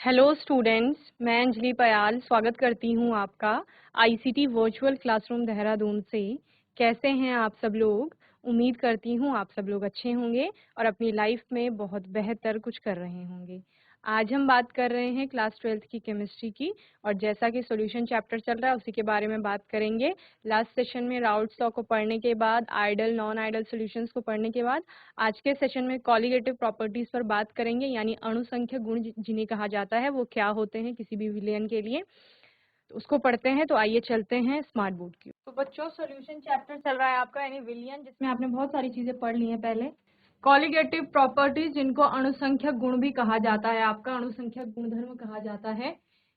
Hello students, मैं अंजलि पयाल स्वागत करती हूँ आपका आईसीटी वर्चुअल क्लासरूम देहरादून से। कैसे हैं आप सब लोग? उम्मीद करती हूँ आप सब लोग अच्छे होंगे और अपनी लाइफ में बहुत बेहतर कुछ कर रहे होंगे। आज हम बात कर रहे हैं क्लास 12th की केमिस्ट्री की, और जैसा कि सॉल्यूशन चैप्टर चल रहा है उसी के बारे में बात करेंगे। लास्ट सेशन में राउल्ट्स लॉ को पढ़ने के बाद, आइडल नॉन आइडल सॉल्यूशंस को पढ़ने के बाद आज के सेशन में कॉलिगेटिव प्रॉपर्टीज पर बात करेंगे, यानी अणुसंख्यक गुण जिन्हें कहा जाता है वो क्या होते हैं किसी भी विलयन के लिए, तो उसको पढ़ते हैं। तो आइए चलते हैं स्मार्ट बोर्ड की। तो बच्चों, सॉल्यूशन चैप्टर चल रहा है आपका, यानी विलयन, जिसमें आपने बहुत सारी चीजें पढ़ ली हैं पहले। कॉलिगेटिव प्रॉपर्टीज, जिनको अणुसंख्यक गुण भी कहा जाता है, आपका अणुसंख्यक गुणधर्म कहा जाता है।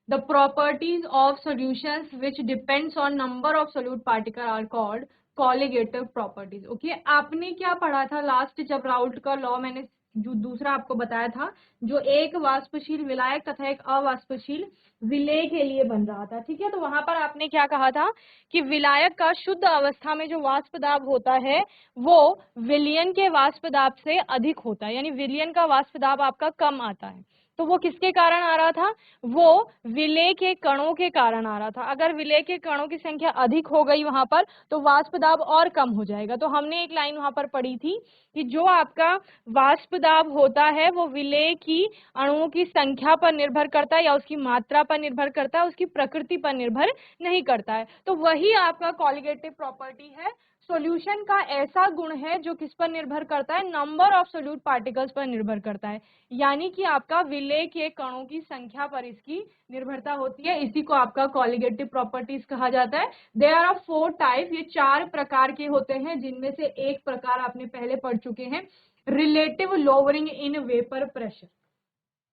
The properties of solutions which depends on number of solute particle are called colligative properties. Okay, आपने क्या पढ़ा था लास्ट, जब राउल्ट का लॉ मैंने जो दूसरा आपको बताया था, जो एक वाष्पशील विलायक तथा एक अवाष्पशील विलेय के लिए बन रहा था, ठीक है। तो वहां पर आपने क्या कहा था कि विलायक का शुद्ध अवस्था में जो वाष्प दाब होता है वो विलयन के वाष्प दाब से अधिक होता है, यानी विलयन का वाष्प दाब आपका कम आता है। तो वो किसके कारण आ रहा था? वो विलेय के कणों के कारण आ रहा था। अगर विलेय के कणों की संख्या अधिक हो गई वहां पर, तो वाष्प दाब और कम हो जाएगा। तो हमने एक लाइन वहां पर पढ़ी थी कि जो आपका वाष्प दाब होता है वो विलेय की अणुओं की संख्या पर निर्भर करता है, या उसकी मात्रा पर निर्भर करता है, उसकी प्रकृति पर निर्भर नहीं करता है। तो वही आपका कॉलिगेटिव प्रॉपर्टी है। सॉल्यूशन का ऐसा गुण है जो किस पर निर्भर करता है? नंबर ऑफ सोल्यूट पार्टिकल्स पर निर्भर करता है, यानी कि आपका विलेय के कणों की संख्या पर इसकी निर्भरता होती है। इसी को आपका कॉलिगेटिव प्रॉपर्टीज कहा जाता है। देयर आर 4 टाइप, ये 4 प्रकार के होते हैं, जिनमें से एक प्रकार आपने पहले पढ़ चुके हैं, relative lowering in vapour pressure,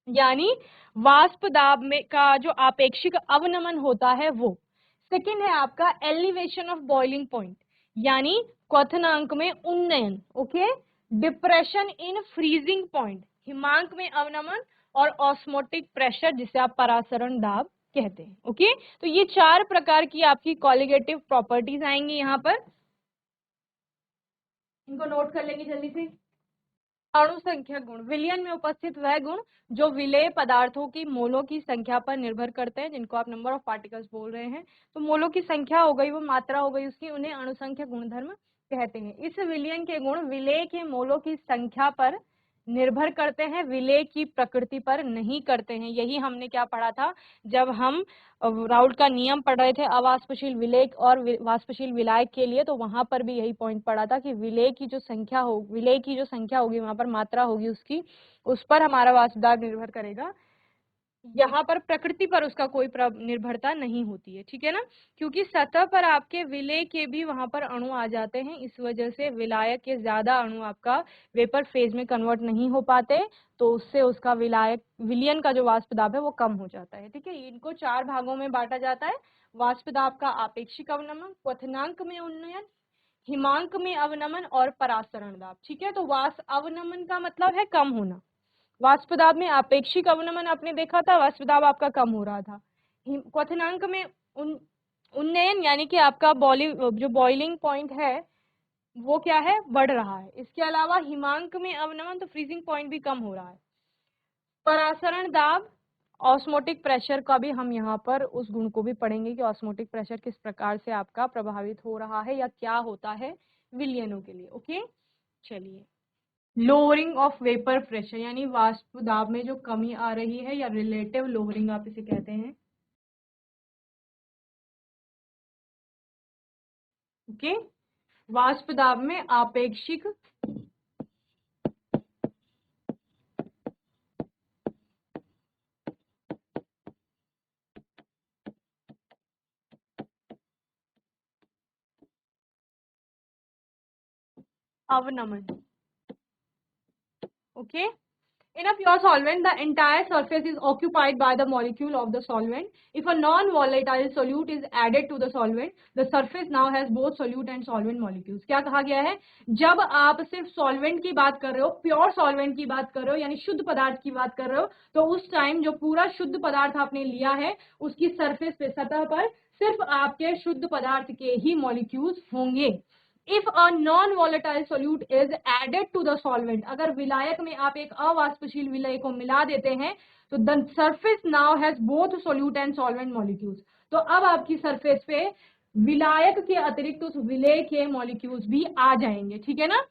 यानी वाष्प दाब में का जो आपेक्षिक अवनमन होता है वो। सेकंड है आपका एलिवेशन ऑफ बॉइलिंग पॉइंट, यानी क्वथनांक में उन्नयन। Okay, depression in freezing point, हिमांक में अवनमन, और ऑस्मोटिक प्रेशर, जिसे आप परासरण दाब कहते हैं। ओके, तो ये 4 प्रकार की आपकी कॉलिगेटिव प्रॉपर्टीज आएंगी यहाँ पर, इनको नोट कर लेंगे जल्दी से। अणुसंख्यक गुण, विलयन में उपस्थित वह गुण जो विलेय पदार्थों की मोलों की संख्या पर निर्भर करते हैं, जिनको आप नंबर ऑफ पार्टिकल्स बोल रहे हैं। तो मोलों की संख्या हो गई, वो मात्रा हो गई उसकी, उन्हें अणुसंख्यक गुणधर्म कहते हैं। इस विलयन के गुण विलेय के मोलों की संख्या पर निर्भर करते हैं, विलेय की प्रकृति पर नहीं करते हैं। यही हमने क्या पढ़ा था जब हम राउल्ट का नियम पढ़ रहे थे अवाष्पशील विलेय और वाष्पशील विलायक के लिए। तो वहां पर भी यही पॉइंट पढ़ा था कि विलेय की जो संख्या होगी वहां पर मात्रा होगी उसकी, उस पर हमारा वाष्प दाब निर्भर करेगा। यहाँ पर प्रकृति पर उसका कोई निर्भरता नहीं होती है, ठीक है ना, क्योंकि सतह पर आपके विलेय के भी वहां पर अणु आ जाते हैं। इस वजह से विलायक के ज्यादा अणु आपका वेपर फेज में कन्वर्ट नहीं हो पाते, तो उससे उसका विलयन का जो वाष्प दाब है वो कम हो जाता है। ठीक है, इनको 4 भागों में बांटा जाता है। वाष्प दाब का आपेक्षिक अवनमन, क्वथनांक में उन्नयन, हिमांक में अवनमन और परासरण दाब। ठीक है, तो अवनमन का मतलब है कम होना। वाष्प दाब में आपेक्षिक अवनमन आपने देखा था, वाष्प दाब आपका कम हो रहा था। क्वथनांक में उन्नयन, यानी कि आपका जो बॉइलिंग पॉइंट है वो क्या है, बढ़ रहा है। इसके अलावा हिमांक में अवनमन, तो फ्रीजिंग पॉइंट भी कम हो रहा है। परासरण दाब, ऑस्मोटिक प्रेशर का भी हम यहाँ पर उस गुण को भी पढ़ेंगे कि ऑस्मोटिक प्रेशर किस प्रकार से आपका प्रभावित हो रहा है या क्या होता है विलयनों के लिए। ओके, चलिए। लोअरिंग ऑफ वेपर प्रेशर, यानी वाष्प दाब में जो कमी आ रही है, या रिलेटिव लोअरिंग आप इसे कहते हैं। ओके, वाष्प दाब में आपेक्षिक अवनमन। Okay, in a pure solvent, the entire surface is occupied by the molecule of the solvent. If a non-volatile solute is added to the solvent, the surface now has both solute and solvent molecules. क्या कहा गया है? जब आप सिर्फ solvent की बात कर रहे हो, प्योर solvent की बात कर रहे हो, यानी शुद्ध पदार्थ की बात कर रहे हो, तो उस टाइम जो पूरा शुद्ध पदार्थ आपने लिया है, उसकी सरफेस पे, सतह पर सिर्फ आपके शुद्ध पदार्थ के ही मॉलिक्यूल्स होंगे। If a non volatile solute is added to the solvent, अगर विलायक में आप एक अवाष्पशील विलय को मिला देते हैं तो the surface now has both solute and solvent molecules, तो अब आपकी सरफेस पे विलायक के अतिरिक्त उस विलय के मॉलिक्यूल्स भी आ जाएंगे, ठीक है ना।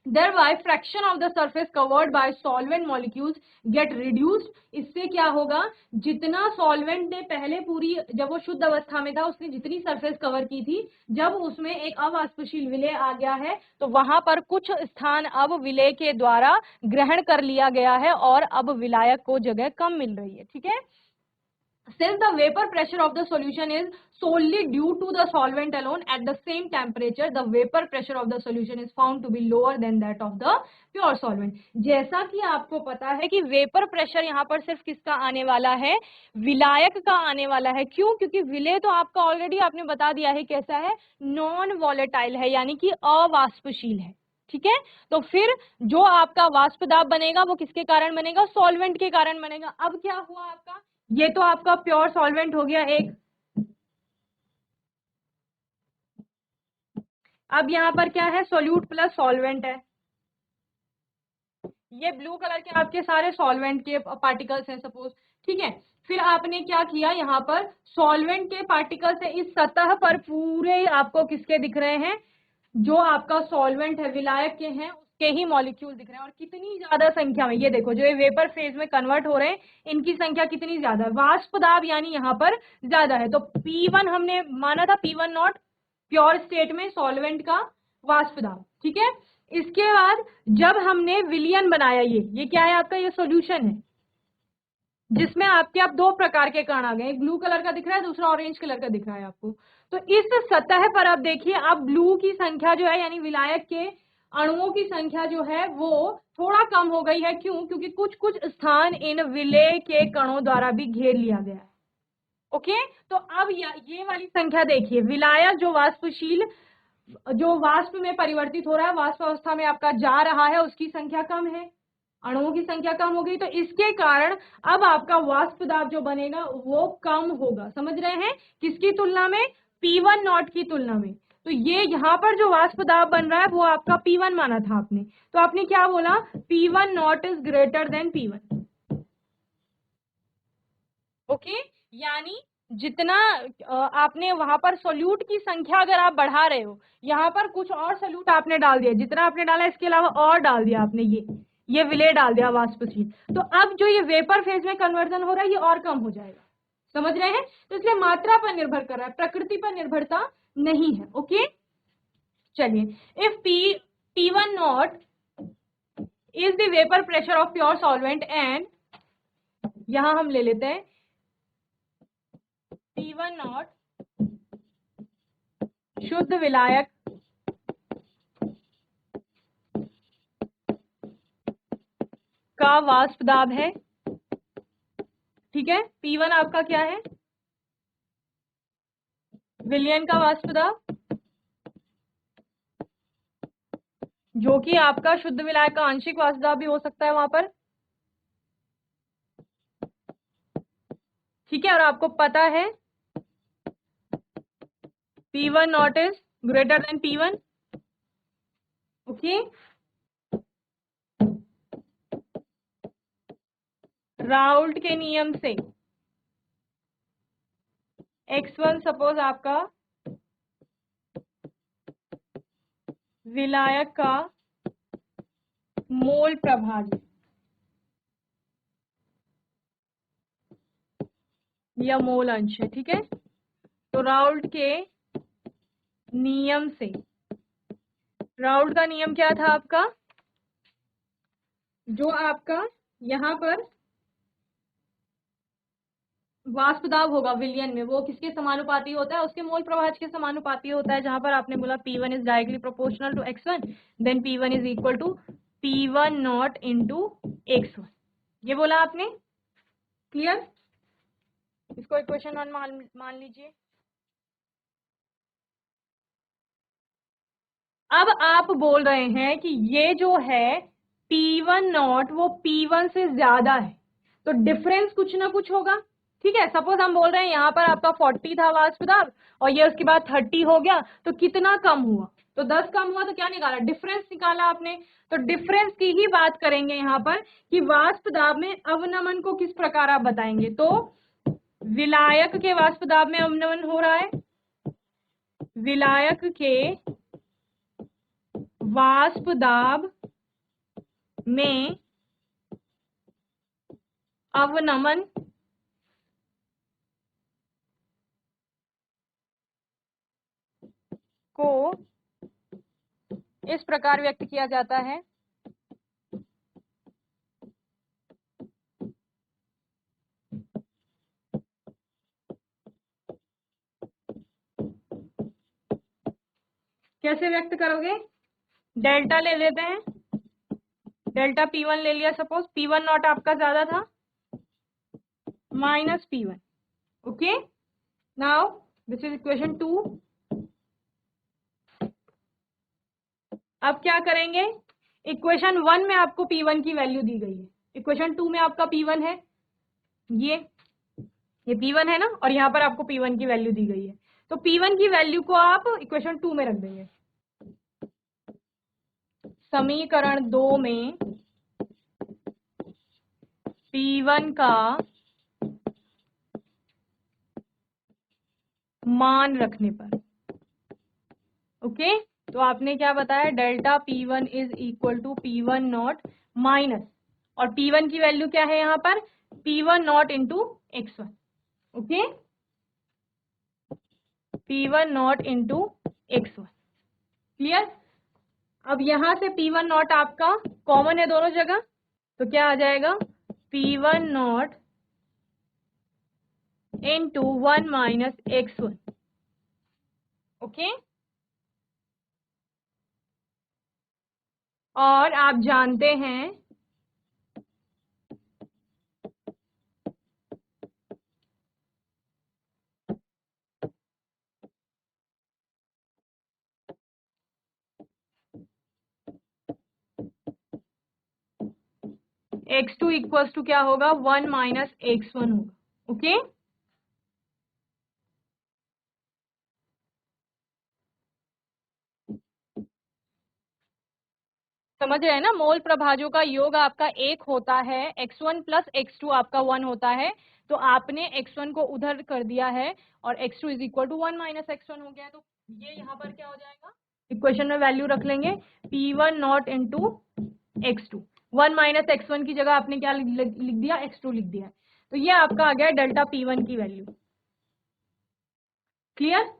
Thereby fraction of the surface covered by solvent molecules get reduced, इससे क्या होगा, जितना सॉल्वेंट ने पहले पूरी, जब वो शुद्ध अवस्था में था उसने जितनी सरफेस कवर की थी, जब उसमें एक अवाष्पशील विलय आ गया है तो वहां पर कुछ स्थान अब विलय के द्वारा ग्रहण कर लिया गया है और अब विलायक को जगह कम मिल रही है, ठीक है। Since the vapor pressure of the solution is solely due to the solvent alone, at the same temperature, the vapor pressure of the solution is found to be lower than that of the pure solvent. जैसा कि आपको पता है कि vapour pressure यहाँ पर सिर्फ किसका आने वाला है, विलायक का आने वाला है। क्यों? क्योंकि विलय तो आपका ऑलरेडी आपने बता दिया है कैसा है, नॉन वॉलेटाइल है, यानी कि अवाष्पशील है, ठीक है। तो फिर जो आपका वाष्प दाब बनेगा वो किसके कारण बनेगा, सॉल्वेंट के कारण बनेगा। अब क्या हुआ आपका, ये तो आपका प्योर सॉल्वेंट हो गया एक, अब यहां पर क्या है, सोल्यूट प्लस सॉल्वेंट है, ये ब्लू कलर के आपके सारे सॉल्वेंट के पार्टिकल्स हैं सपोज, ठीक है। फिर आपने क्या किया, यहाँ पर सॉल्वेंट के पार्टिकल्स है, इस सतह पर पूरे आपको किसके दिख रहे हैं, जो आपका सॉल्वेंट है विलायक के हैं उसके ही मॉलिक्यूल दिख रहे हैं, और कितनी ज्यादा संख्या में, ये देखो जो ये वेपर फेज में कन्वर्ट हो रहे हैं इनकी संख्या कितनी ज्यादा है, वाष्प दाब यानी यहाँ पर ज्यादा है। तो P1 हमने माना था, P1 नॉट प्योर स्टेट में सॉल्वेंट का वाष्प दाब, ठीक है। इसके बाद जब हमने विलियन बनाया, ये क्या है आपका, ये सॉल्यूशन है जिसमें आपके अब दो प्रकार के कण आ गए, एक ब्लू कलर का दिख रहा है, दूसरा ऑरेंज कलर का दिख रहा है आपको। तो इस सतह पर आप देखिए, अब ब्लू की संख्या जो है यानी विलायक के अणुओं की संख्या जो है वो थोड़ा कम हो गई है। क्यों? क्योंकि कुछ कुछ स्थान इन विलय के कणों द्वारा भी घेर लिया गया है। ओके, तो अब ये वाली संख्या देखिए, विलायक जो वाष्पशील, जो वाष्प में परिवर्तित हो रहा है, वाष्प अवस्था में आपका जा रहा है, उसकी संख्या कम है, अणुओं की संख्या कम हो गई, तो इसके कारण अब आपका वाष्प दाब जो बनेगा वो कम होगा। समझ रहे हैं? किसकी तुलना में, P1 नॉट की तुलना में। तो ये यहाँ पर जो वाष्प दाब बन रहा है वो आपका P1 माना था आपने, तो आपने क्या बोला, P1 naught is greater than P1। Okay, यानी जितना आपने वहां पर सोल्यूट की संख्या अगर आप बढ़ा रहे हो, यहाँ पर कुछ और सोल्यूट आपने डाल दिया, जितना आपने डाला इसके अलावा और डाल दिया आपने, ये विलय डाल दिया वाष्पशील, तो अब जो ये वेपर फेज में कन्वर्जन हो रहा है ये और कम हो जाएगा। समझ रहे हैं? तो इसलिए मात्रा पर निर्भर कर रहा है, प्रकृति पर निर्भरता नहीं है। ओके, चलिए, if P1 naught is the vapour pressure of pure solvent and, यहां हम ले लेते हैं P1 नॉट शुद्ध विलायक का वाष्प दाब है, ठीक है। P1 आपका क्या है, विलयन का वाष्प दाब, जो कि आपका शुद्ध विलायक का आंशिक वाष्प दाब भी हो सकता है वहां पर, ठीक है। और आपको पता है P1 naught is greater than P1। Okay, Raoult के नियम से X1 सपोज आपका विलायक का मोल प्रभाज या मोल अंश है, ठीक है। तो राउल्ट के नियम से, राउल्ट का नियम क्या था आपका, जो आपका यहां पर वाष्प दाब होगा विलयन में वो किसके समानुपाती होता है, उसके मोल प्रभाज के समानुपाती होता है। जहां पर आपने बोला P1 is directly proportional to X1, then P1 is equal to P1 naught into X1, ये बोला आपने। क्लियर? इसको इक्वेशन 1 मान लीजिए। अब आप बोल रहे हैं कि ये जो है P1 नॉट वो P1 से ज्यादा है, तो डिफरेंस कुछ ना कुछ होगा, ठीक है। सपोज हम बोल रहे हैं यहाँ पर आपका 40 था वाष्प दाब और ये उसके बाद 30 हो गया, तो कितना कम हुआ, तो 10 कम हुआ तो क्या निकाला, डिफरेंस निकाला आपने। तो डिफरेंस की ही बात करेंगे यहाँ पर कि वाष्प दाब में अवनमन को किस प्रकार आप बताएंगे। तो विलायक के वाष्प दाब में अवनमन हो रहा है, विलायक के वाष्प दाब में अवनमन को इस प्रकार व्यक्त किया जाता है, कैसे व्यक्त करोगे, डेल्टा ले लेते हैं, डेल्टा P1 ले लिया, सपोज P1 नॉट आपका ज्यादा था, minus P1। Okay, now this is equation 2। अब क्या करेंगे, इक्वेशन 1 में आपको P1 की वैल्यू दी गई है, इक्वेशन 2 में आपका P1 है, ये P1 है ना, और यहाँ पर आपको P1 की वैल्यू दी गई है। तो P1 की वैल्यू को आप इक्वेशन 2 में रख देंगे। समीकरण 2 में P1 का मान रखने पर, ओके, तो आपने क्या बताया, delta P1 is equal to P1 naught minus, और P1 की वैल्यू क्या है यहाँ पर, P1 naught into x1। Okay, P1 naught into x1, clear. अब यहां से P1 नॉट आपका कॉमन है दोनों जगह, तो क्या आ जाएगा, P1 naught into 1 minus x1। Okay, और आप जानते हैं x2 इक्वल्स टू क्या होगा, 1 माइनस x1 होगा। ओके, समझ रहे हैं ना, मोल प्रभाजों का योग आपका 1 होता है, x1 प्लस x2 आपका 1 होता है, तो आपने x1 को उधर कर दिया है और x2 is equal to 1 minus x1 हो गया। तो ये यहाँ पर क्या हो जाएगा, इक्वेशन में वैल्यू रख लेंगे, P1 naught into x2, 1 minus x1 की जगह आपने क्या लिख दिया, x2 लिख दिया। तो ये आपका आ गया डेल्टा P1 की वैल्यू। क्लियर,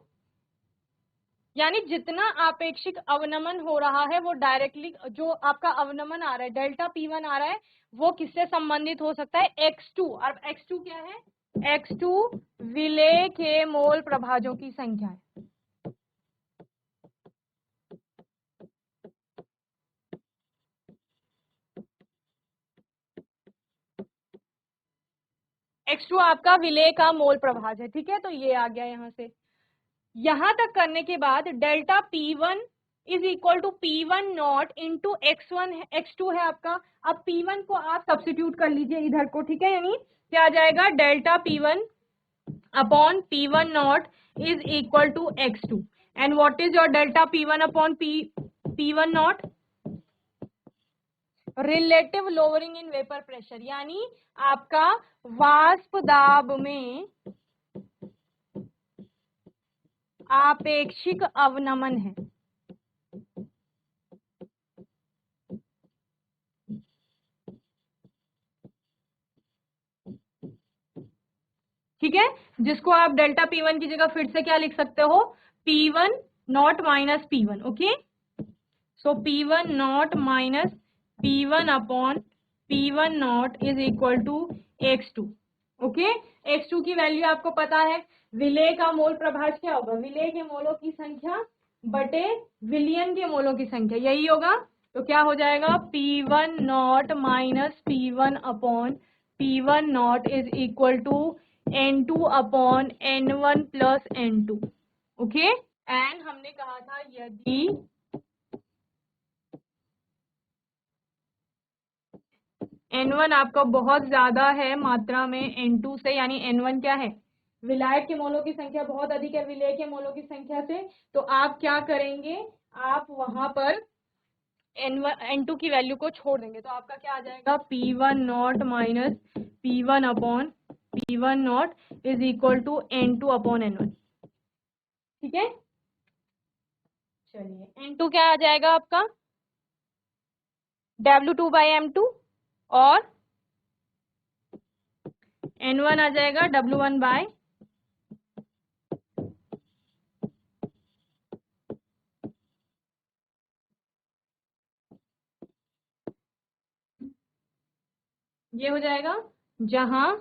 यानी जितना आपेक्षिक अवनमन हो रहा है वो डायरेक्टली, जो आपका अवनमन आ रहा है डेल्टा P1 आ रहा है, वो किससे संबंधित हो सकता है, x2। और x2 क्या है, x2 विलेय के मोल प्रभाजों की संख्या है। x2 आपका विलेय का मोल प्रभाज है, ठीक है। तो ये आ गया यहां से, यहां तक करने के बाद delta P1 is equal to P1 naught into x1 x2 है आपका। अब P1 को आप सब्स्टिट्यूट कर लीजिए इधर को, ठीक है, यानी क्या आ जाएगा, delta P1 upon P1 naught is equal to x2, and what is your delta P1 upon P1 naught, relative lowering in vapour pressure, यानी आपका वाष्प दाब में आपेक्षिक अवनमन है। ठीक है, जिसको आप डेल्टा P1 की जगह फिर से क्या लिख सकते हो, P1 naught minus P1। Okay, so P1 naught minus P1 upon P1 naught is equal to x2। Okay, x2 की वैल्यू आपको पता है, विलेय का मोल प्रभाज क्या होगा, विलेय के मोलों की संख्या बटे विलयन के मोलों की संख्या, यही होगा। तो क्या हो जाएगा, P1 naught minus P1 upon P1 naught is equal to N2 upon N1 plus N2। Okay, and हमने कहा था यदि N1 आपका बहुत ज्यादा है मात्रा में N2 से, यानी N1 क्या है, विलायक के मोलों की संख्या बहुत अधिक है विलेय के मोलों की संख्या से, तो आप क्या करेंगे, आप वहां पर N2 की वैल्यू को छोड़ देंगे तो आपका क्या आ जाएगा, P1 naught minus P1 upon P1 naught is equal to N2 upon N1। ठीक है, चलिए N2 क्या आ जाएगा आपका, W2 बाई M2 और N1 आ जाएगा W1 बाय ये हो जाएगा, जहां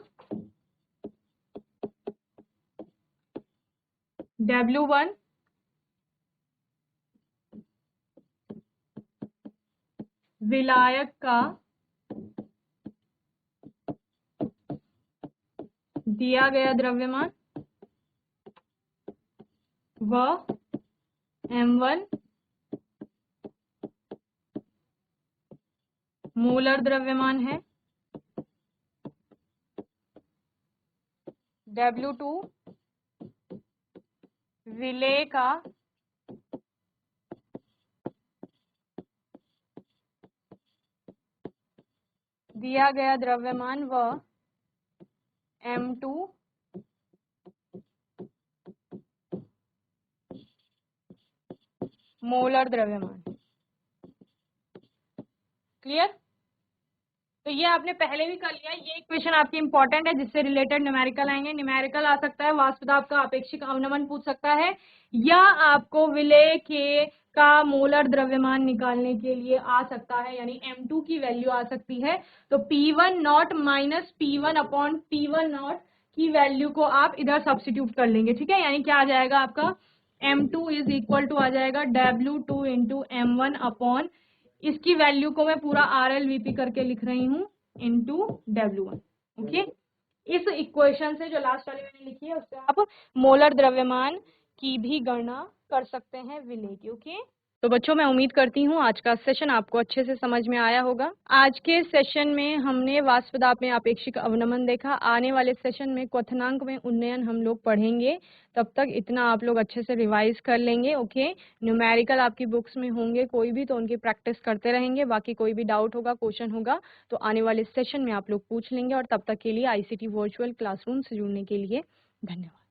W1 विलायक का दिया गया द्रव्यमान व M1 मोलर द्रव्यमान है, W2 विलेय का दिया गया द्रव्यमान व M2 मोलर द्रव्यमान। क्लियर, तो ये आपने पहले भी कर लिया। ये इक्वेशन आपकी इंपॉर्टेंट है जिससे रिलेटेड न्यूमेरिकल आएंगे। न्यूमेरिकल आ सकता है, वाष्प दाब का अपेक्षिक अवनमन पूछ सकता है, या आपको विलेय के का मोलर द्रव्यमान निकालने के लिए आ सकता है, यानी M2 की वैल्यू आ सकती है। तो P1 naught minus P1 upon P1 not की वैल्यू को आप इधर सब्स्टिट्यूट कर लेंगे। ठीक है, यानी क्या आ जाएगा आपका, M2 इज इक्वल टू आ जाएगा W2 इंटू M1 अपॉन, इसकी वैल्यू को मैं पूरा RLVP करके लिख रही हूँ, इंटू W1। ओके, इस इक्वेशन से जो लास्ट वाली मैंने लिखी है उससे आप मोलर द्रव्यमान की भी गणना कर सकते हैं विलेय की। ओके, तो बच्चों मैं उम्मीद करती हूँ आज का सेशन आपको अच्छे से समझ में आया होगा। आज के सेशन में हमने वाष्प दाब में आपेक्षिक अवनमन देखा। आने वाले सेशन में क्वथनांक में उन्नयन हम लोग पढ़ेंगे। तब तक इतना आप लोग अच्छे से रिवाइज कर लेंगे। ओके, न्यूमेरिकल आपकी बुक्स में होंगे कोई भी, तो उनकी प्रैक्टिस करते रहेंगे। बाकी कोई भी डाउट होगा, क्वेश्चन होगा, तो आने वाले सेशन में आप लोग पूछ लेंगे। और तब तक के लिए ICT वर्चुअल क्लासरूम से जुड़ने के लिए धन्यवाद।